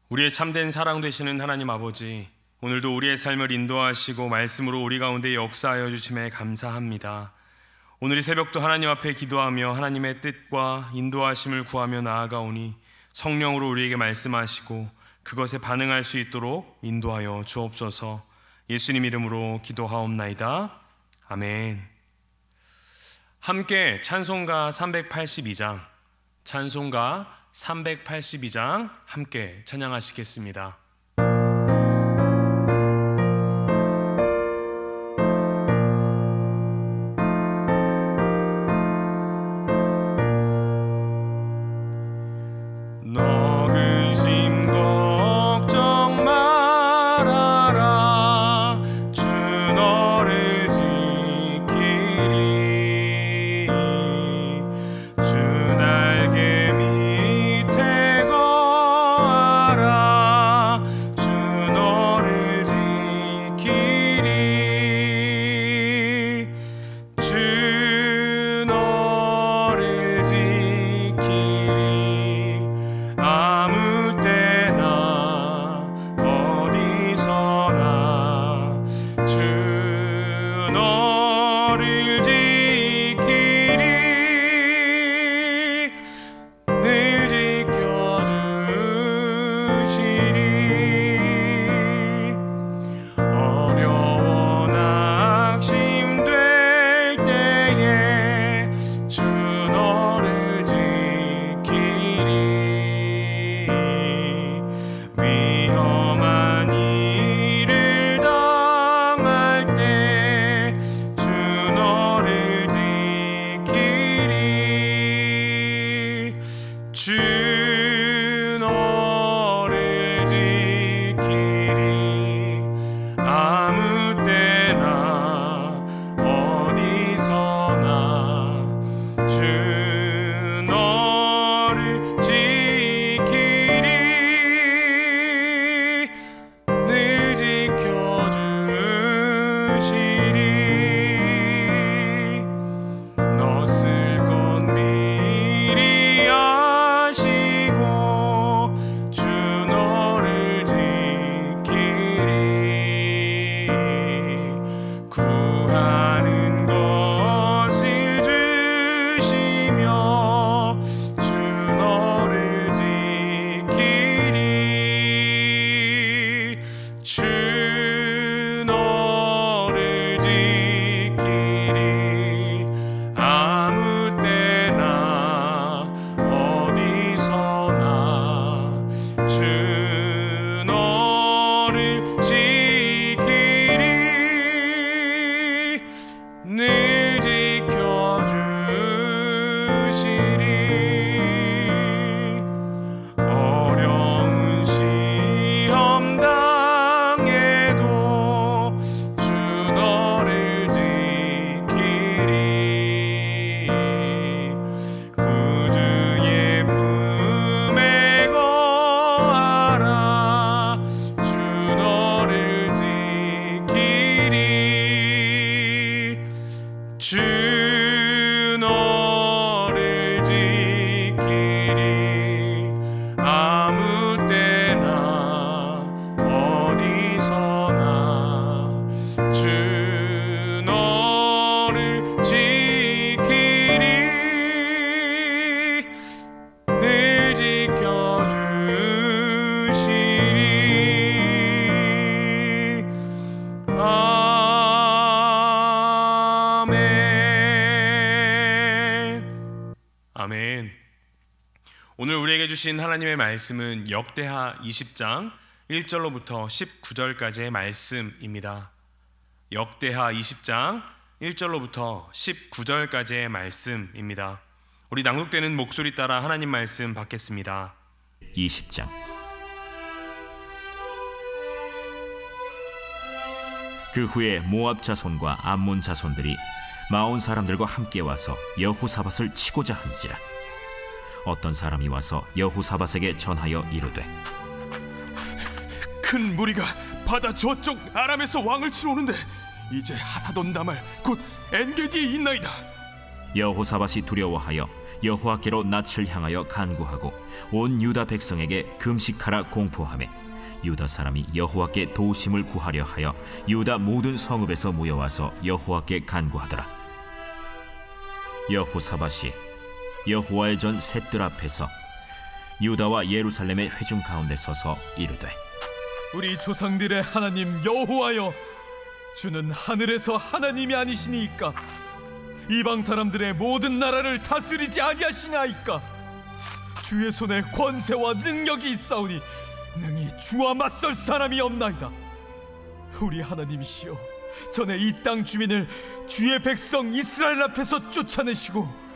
우리의 참된 사랑 되시는 하나님 아버지, 오늘도 우리의 삶을 인도하시고 말씀으로 우리 가운데 역사하여 주심에 감사합니다. 오늘 이 새벽도 하나님 앞에 기도하며 하나님의 뜻과 인도하심을 구하며 나아가오니 성령으로 우리에게 말씀하시고 그것에 반응할 수 있도록 인도하여 주옵소서. 예수님 이름으로 기도하옵나이다. 아멘. 함께 찬송가 382장, 찬송가 382장 함께 찬양하시겠습니다. 너 근심 걱정 말아라. 주 너를 지키리. 주 날개 밑에 거하라. 주 너를 지키리. 주 너를 지키리. 아무 때나 어디서나 주 너를 지키리. 늘 지켜주시리. 어려워 낙심될 때에 주 너를 지키리. 위험한 일을 당할 때 주 너를 지키리. 주 너를 지키리. 아무 때나 어디서나 주 너를 지키리. 늘 지켜주시리. 너 쓸 것 미리 아시고 주 너를 지키리. 구하는 것을 주시며 주 너를 지키리. 주 너를 지키리. 아무 때나 어디서나 주 너를 지키리. 늘 지켜주시리. 어려운 시험 당해도 주 너를 지키리. 구주의 품에 거하라. 주 너를 지키리. 주 너를 지키리. 아무 때나 어디서나 주 너를 지키리. 늘 지켜주시리. 아멘. 아멘. 오늘 우리에게 주신 하나님의 말씀은 역대하 20장 1절로부터 19절까지의 말씀입니다. 역대하 20장 1절로부터 19절까지의 말씀입니다. 우리 낭독되는 목소리 따라 하나님 말씀 받겠습니다. 20장. 그 후에 모압 자손과 암몬 자손들이 마온 사람들과 함께 와서 여호사밧을 치고자 한지라. 어떤 사람이 와서 여호사밧에게 전하여 이르되, 큰 무리가 바다 저쪽 아람에서 왕을 치러 오는데 이제 하사돈 다말 곧 엔게디에 있나이다. 여호사밧이 두려워하여 여호와께로 낯을 향하여 간구하고 온 유다 백성에게 금식하라 공포하매 유다 사람이 여호와께 도우심을 구하려 하여 유다 모든 성읍에서 모여와서 여호와께 간구하더라. 여호사밧이 여호와의 전 셋들 앞에서 유다와 예루살렘의 회중 가운데 서서 이르되, 우리 조상들의 하나님 여호와여, 주는 하늘에서 하나님이 아니시니이까? 이방 사람들의 모든 나라를 다스리지 아니하시나이까? 주의 손에 권세와 능력이 있사오니 능히 주와 맞설 사람이 없나이다. 우리 하나님이시여, 전에 이 땅 주민을 주의 백성 이스라엘 앞에서 쫓아내시고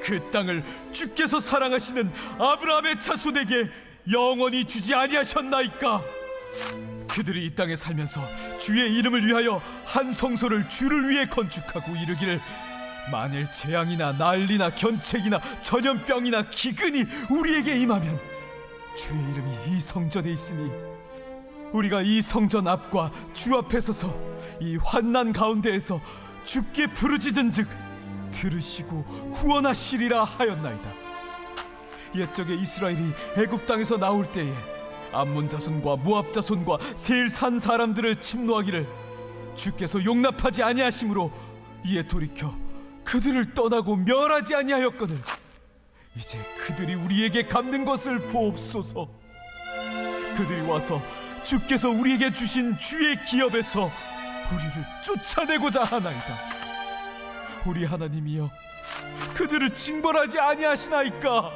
그 땅을 주께서 사랑하시는 아브라함의 자손에게 영원히 주지 아니하셨나이까? 그들이 이 땅에 살면서 주의 이름을 위하여 한 성소를 주를 위해 건축하고 이르기를, 만일 재앙이나 난리나 견책이나 전염병이나 기근이 우리에게 임하면 주의 이름이 이 성전에 있으니 우리가 이 성전 앞과 주 앞에 서서 이 환난 가운데에서 주께 부르짖은즉 들으시고 구원하시리라 하였나이다. 옛적에 이스라엘이 애굽 땅에서 나올 때에 암몬 자손과 모압 자손과 세일 산 사람들을 침노하기를 주께서 용납하지 아니하심으로 이에 돌이켜 그들을 떠나고 멸하지 아니하였거늘 이제 그들이 우리에게 갚는 것을 보옵소서. 그들이 와서 주께서 우리에게 주신 주의 기업에서 우리를 쫓아내고자 하나이다. 우리 하나님이여, 그들을 징벌하지 아니하시나이까?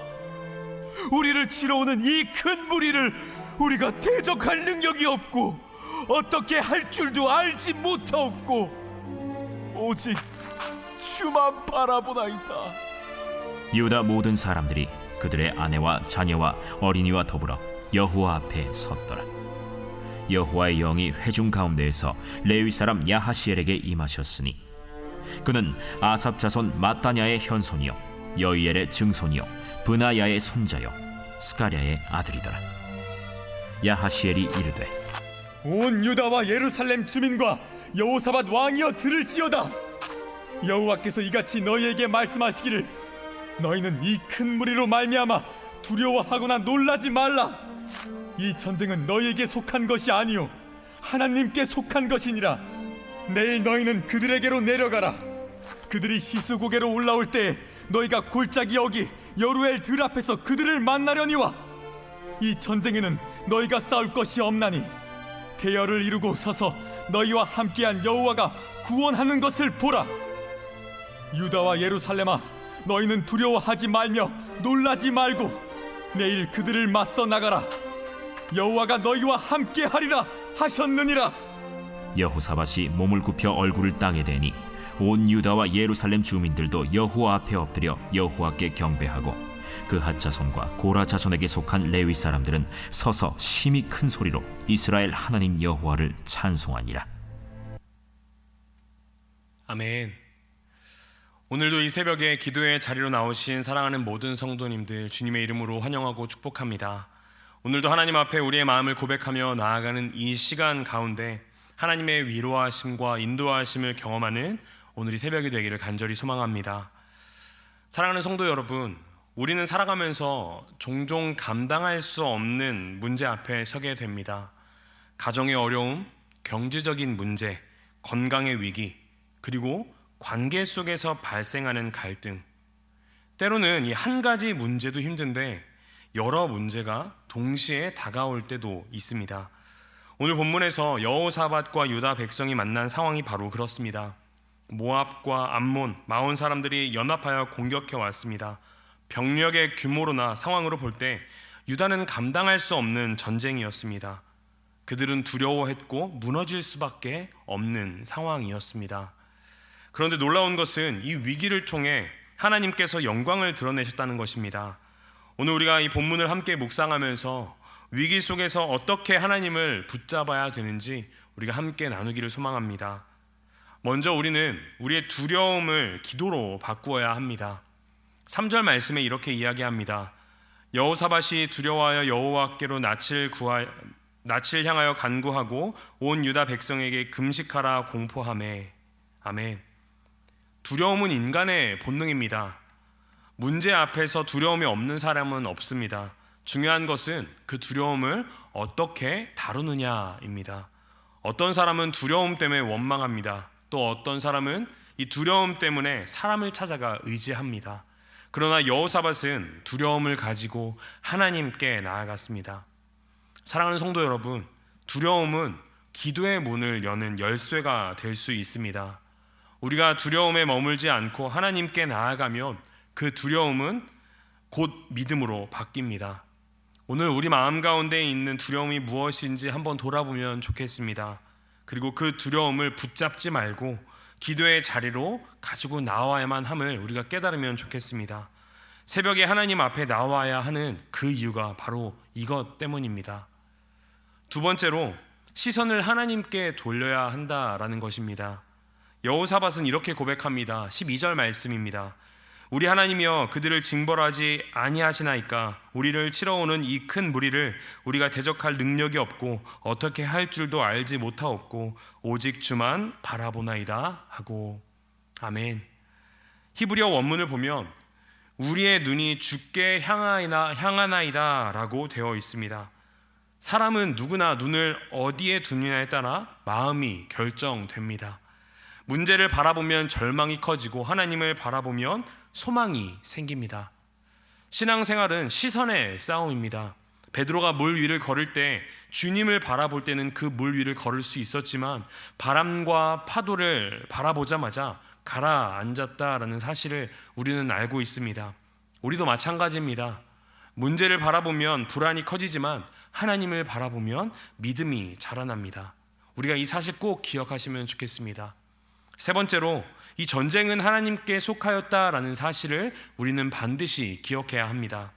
우리를 치러 오는 이 큰 무리를 우리가 대적할 능력이 없고 어떻게 할 줄도 알지 못하옵고 오직 주만 바라보나이다. 유다 모든 사람들이 그들의 아내와 자녀와 어린이와 더불어 여호와 앞에 섰더라. 여호와의 영이 회중 가운데에서 레위 사람 야하시엘에게 임하셨으니 그는 아삽 자손 마따냐의 현손이요 여이엘의 증손이요 브나야의 손자요 스가랴의 아들이더라. 야하시엘이 이르되, 온 유다와 예루살렘 주민과 여호사밧 왕이여 들을지어다. 여호와께서 이같이 너희에게 말씀하시기를, 너희는 이 큰 무리로 말미암아 두려워하거나 놀라지 말라. 이 전쟁은 너희에게 속한 것이 아니요 하나님께 속한 것이니라. 내일 너희는 그들에게로 내려가라. 그들이 시스고개로 올라올 때에 너희가 골짜기 여기 여루엘 들 앞에서 그들을 만나려니와 이 전쟁에는 너희가 싸울 것이 없나니 대열을 이루고 서서 너희와 함께한 여호와가 구원하는 것을 보라. 유다와 예루살렘아, 너희는 두려워하지 말며 놀라지 말고 내일 그들을 맞서 나가라. 여호와가 너희와 함께하리라 하셨느니라. 여호사밧이 몸을 굽혀 얼굴을 땅에 대니 온 유다와 예루살렘 주민들도 여호와 앞에 엎드려 여호와께 경배하고 그핫 자손과 고라 자손에게 속한 레위 사람들은 서서 심히 큰 소리로 이스라엘 하나님 여호와를 찬송하니라. 아멘. 오늘도 이 새벽에 기도의 자리로 나오신 사랑하는 모든 성도님들 주님의 이름으로 환영하고 축복합니다. 오늘도 하나님 앞에 우리의 마음을 고백하며 나아가는 이 시간 가운데 하나님의 위로하심과 인도하심을 경험하는 오늘이 새벽이 되기를 간절히 소망합니다. 사랑하는 성도 여러분, 우리는 살아가면서 종종 감당할 수 없는 문제 앞에 서게 됩니다. 가정의 어려움, 경제적인 문제, 건강의 위기, 그리고 관계 속에서 발생하는 갈등. 때로는 이 한 가지 문제도 힘든데 여러 문제가 동시에 다가올 때도 있습니다. 오늘 본문에서 여호사밧과 유다 백성이 만난 상황이 바로 그렇습니다. 모압과 암몬, 마온 사람들이 연합하여 공격해 왔습니다. 병력의 규모로나 상황으로 볼 때 유다는 감당할 수 없는 전쟁이었습니다. 그들은 두려워했고 무너질 수밖에 없는 상황이었습니다. 그런데 놀라운 것은 이 위기를 통해 하나님께서 영광을 드러내셨다는 것입니다. 오늘 우리가 이 본문을 함께 묵상하면서 위기 속에서 어떻게 하나님을 붙잡아야 되는지 우리가 함께 나누기를 소망합니다. 먼저 우리는 우리의 두려움을 기도로 바꾸어야 합니다. 3절 말씀에 이렇게 이야기합니다. 여호사밧이 두려워하여 여호와께로 낯을 향하여 간구하고 온 유다 백성에게 금식하라 공포하매. 아멘. 두려움은 인간의 본능입니다. 문제 앞에서 두려움이 없는 사람은 없습니다. 중요한 것은 그 두려움을 어떻게 다루느냐입니다. 어떤 사람은 두려움 때문에 원망합니다. 또 어떤 사람은 이 두려움 때문에 사람을 찾아가 의지합니다. 그러나 여호사밧은 두려움을 가지고 하나님께 나아갔습니다. 사랑하는 성도 여러분, 두려움은 기도의 문을 여는 열쇠가 될 수 있습니다. 우리가 두려움에 머물지 않고 하나님께 나아가면 그 두려움은 곧 믿음으로 바뀝니다. 오늘 우리 마음 가운데 있는 두려움이 무엇인지 한번 돌아보면 좋겠습니다. 그리고 그 두려움을 붙잡지 말고 기도의 자리로 가지고 나와야만 함을 우리가 깨달으면 좋겠습니다. 새벽에 하나님 앞에 나와야 하는 그 이유가 바로 이것 때문입니다. 두 번째로 시선을 하나님께 돌려야 한다라는 것입니다. 여호사밧은 이렇게 고백합니다. 12절 말씀입니다. 우리 하나님이여 그들을 징벌하지 아니하시나이까 우리를 치러오는 이 큰 무리를 우리가 대적할 능력이 없고 어떻게 할 줄도 알지 못하옵고 오직 주만 바라보나이다 하고. 아멘. 히브리어 원문을 보면 우리의 눈이 주께 향하나이다 라고 되어 있습니다. 사람은 누구나 눈을 어디에 두느냐에 따라 마음이 결정됩니다. 문제를 바라보면 절망이 커지고 하나님을 바라보면 소망이 생깁니다. 신앙생활은 시선의 싸움입니다. 베드로가 물 위를 걸을 때 주님을 바라볼 때는 그 물 위를 걸을 수 있었지만 바람과 파도를 바라보자마자 가라앉았다라는 사실을 우리는 알고 있습니다. 우리도 마찬가지입니다. 문제를 바라보면 불안이 커지지만 하나님을 바라보면 믿음이 자라납니다. 우리가 이 사실 꼭 기억하시면 좋겠습니다. 세 번째로 이 전쟁은 하나님께 속하였다라는 사실을 우리는 반드시 기억해야 합니다.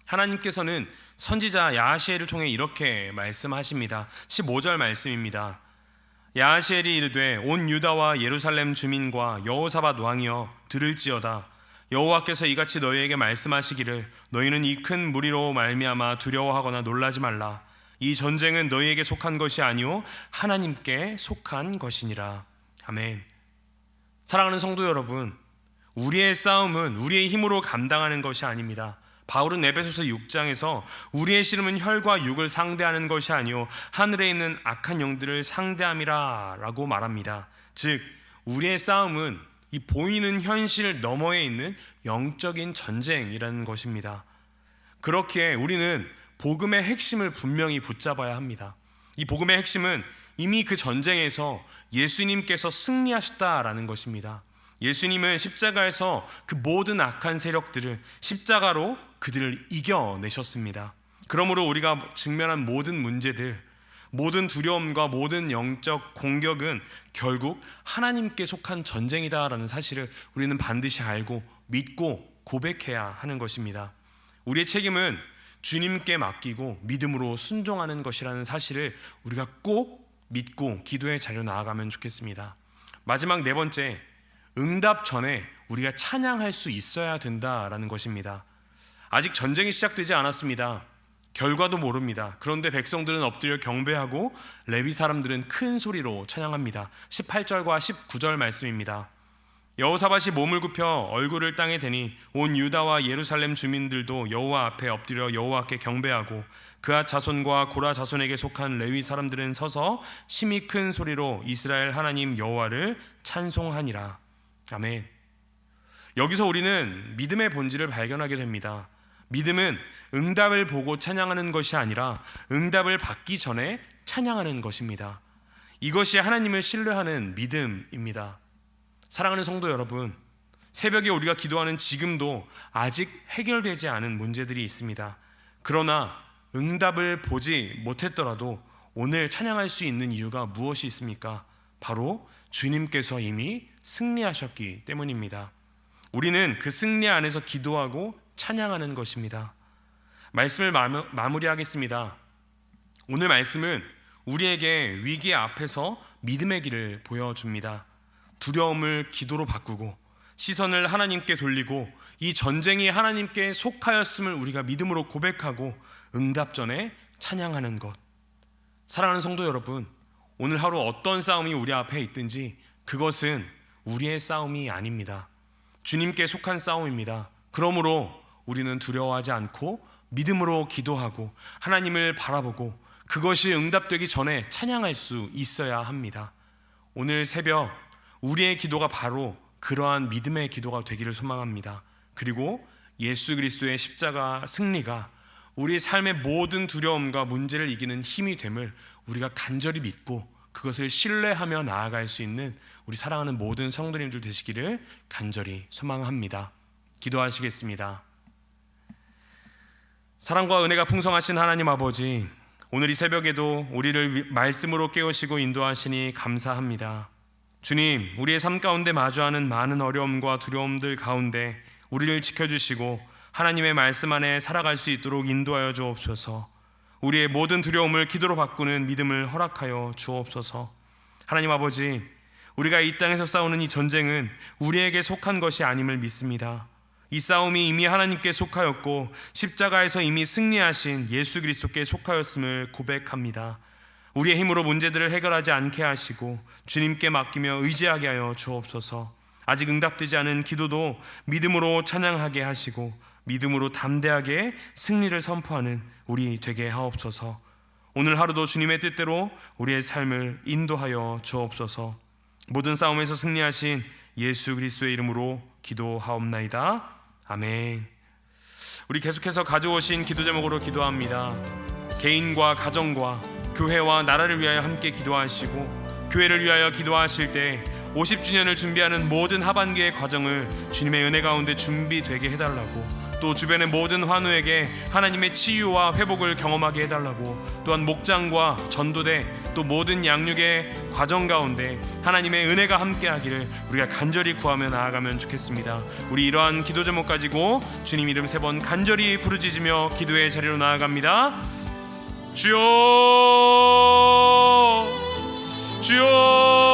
하나님께서는 선지자 야하시엘을 통해 이렇게 말씀하십니다. 15절 말씀입니다. 야하시엘이 이르되 온 유다와 예루살렘 주민과 여호사밧 왕이여 들을지어다. 여호와께서 이같이 너희에게 말씀하시기를 너희는 이 큰 무리로 말미암아 두려워하거나 놀라지 말라. 이 전쟁은 너희에게 속한 것이 아니오 하나님께 속한 것이니라. 아멘. 사랑하는 성도 여러분, 우리의 싸움은 우리의 힘으로 감당하는 것이 아닙니다. 바울은 에베소서 6장에서 우리의 씨름은 혈과 육을 상대하는 것이 아니오 하늘에 있는 악한 영들을 상대함이라 라고 말합니다. 즉 우리의 싸움은 이 보이는 현실 너머에 있는 영적인 전쟁이라는 것입니다. 그렇기에 우리는 복음의 핵심을 분명히 붙잡아야 합니다. 이 복음의 핵심은 이미 그 전쟁에서 예수님께서 승리하셨다라는 것입니다. 예수님은 십자가에서 그 모든 악한 세력들을 십자가로 그들을 이겨내셨습니다. 그러므로 우리가 직면한 모든 문제들, 모든 두려움과 모든 영적 공격은 결국 하나님께 속한 전쟁이다라는 사실을 우리는 반드시 알고 믿고 고백해야 하는 것입니다. 우리의 책임은 주님께 맡기고 믿음으로 순종하는 것이라는 사실을 우리가 꼭 믿고 기도의 자리로 나아가면 좋겠습니다. 마지막 네 번째, 응답 전에 우리가 찬양할 수 있어야 된다라는 것입니다. 아직 전쟁이 시작되지 않았습니다. 결과도 모릅니다. 그런데 백성들은 엎드려 경배하고 레위 사람들은 큰 소리로 찬양합니다. 18절과 19절 말씀입니다. 여호사밧이 몸을 굽혀 얼굴을 땅에 대니 온 유다와 예루살렘 주민들도 여호와 앞에 엎드려 여호와께 경배하고 그앗 자손과 고라 자손에게 속한 레위 사람들은 서서 심히 큰 소리로 이스라엘 하나님 여호와를 찬송하니라. 아멘. 여기서 우리는 믿음의 본질을 발견하게 됩니다. 믿음은 응답을 보고 찬양하는 것이 아니라 응답을 받기 전에 찬양하는 것입니다. 이것이 하나님을 신뢰하는 믿음입니다. 사랑하는 성도 여러분, 새벽에 우리가 기도하는 지금도 아직 해결되지 않은 문제들이 있습니다. 그러나 응답을 보지 못했더라도 오늘 찬양할 수 있는 이유가 무엇이 있습니까? 바로 주님께서 이미 승리하셨기 때문입니다. 우리는 그 승리 안에서 기도하고 찬양하는 것입니다. 말씀을 마무리하겠습니다. 오늘 말씀은 우리에게 위기 앞에서 믿음의 길을 보여줍니다. 두려움을 기도로 바꾸고 시선을 하나님께 돌리고 이 전쟁이 하나님께 속하였음을 우리가 믿음으로 고백하고 응답 전에 찬양하는 것. 사랑하는 성도 여러분, 오늘 하루 어떤 싸움이 우리 앞에 있든지 그것은 우리의 싸움이 아닙니다. 주님께 속한 싸움입니다. 그러므로 우리는 두려워하지 않고 믿음으로 기도하고 하나님을 바라보고 그것이 응답되기 전에 찬양할 수 있어야 합니다. 오늘 새벽 우리의 기도가 바로 그러한 믿음의 기도가 되기를 소망합니다. 그리고 예수 그리스도의 십자가 승리가 우리 삶의 모든 두려움과 문제를 이기는 힘이 됨을 우리가 간절히 믿고 그것을 신뢰하며 나아갈 수 있는 우리 사랑하는 모든 성도님들 되시기를 간절히 소망합니다. 기도하시겠습니다. 사랑과 은혜가 풍성하신 하나님 아버지, 오늘 이 새벽에도 우리를 말씀으로 깨우시고 인도하시니 감사합니다. 주님, 우리의 삶 가운데 마주하는 많은 어려움과 두려움들 가운데 우리를 지켜주시고 하나님의 말씀 안에 살아갈 수 있도록 인도하여 주옵소서. 우리의 모든 두려움을 기도로 바꾸는 믿음을 허락하여 주옵소서. 하나님 아버지, 우리가 이 땅에서 싸우는 이 전쟁은 우리에게 속한 것이 아님을 믿습니다. 이 싸움이 이미 하나님께 속하였고 십자가에서 이미 승리하신 예수 그리스도께 속하였음을 고백합니다. 우리의 힘으로 문제들을 해결하지 않게 하시고 주님께 맡기며 의지하게 하여 주옵소서. 아직 응답되지 않은 기도도 믿음으로 찬양하게 하시고 믿음으로 담대하게 승리를 선포하는 우리 되게 하옵소서. 오늘 하루도 주님의 뜻대로 우리의 삶을 인도하여 주옵소서. 모든 싸움에서 승리하신 예수 그리스도의 이름으로 기도하옵나이다. 아멘. 우리 계속해서 가져오신 기도 제목으로 기도합니다. 개인과 가정과 교회와 나라를 위하여 함께 기도하시고 교회를 위하여 기도하실 때 50주년을 준비하는 모든 하반기의 과정을 주님의 은혜 가운데 준비되게 해달라고, 또 주변의 모든 환우에게 하나님의 치유와 회복을 경험하게 해달라고, 또한 목장과 전도대 또 모든 양육의 과정 가운데 하나님의 은혜가 함께하기를 우리가 간절히 구하며 나아가면 좋겠습니다. 우리 이러한 기도 제목 가지고 주님 이름 3번 간절히 부르짖으며 기도의 자리로 나아갑니다. 주여, 주여.